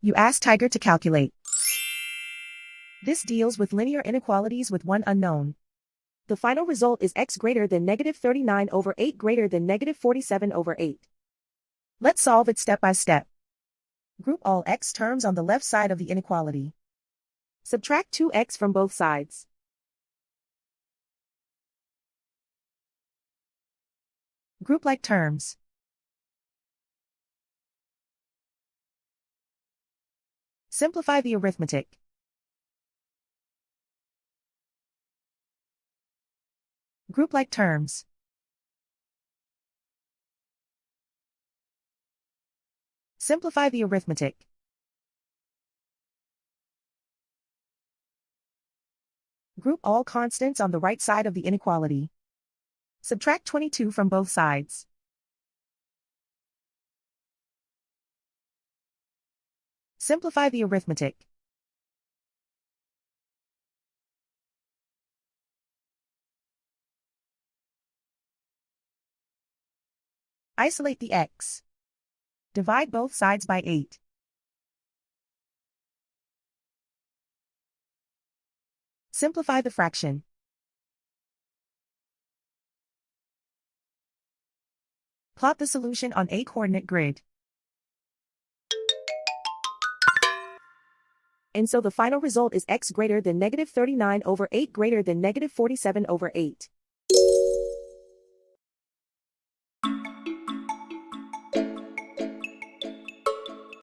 You ask Tiger to calculate. This deals with linear inequalities with one unknown. The final result is x greater than negative 39 over 8 greater than negative 47 over 8. Let's solve it step by step. Group all x terms on the left side of the inequality. Subtract 2x from both sides. Group like terms. Simplify the arithmetic. Group like terms. Simplify the arithmetic. Group all constants on the right side of the inequality. Subtract 22 from both sides. Simplify the arithmetic. Isolate the x. Divide both sides by 8. Simplify the fraction. Plot the solution on a coordinate grid. And so the final result is x greater than negative 39 over 8 greater than negative 47 over 8.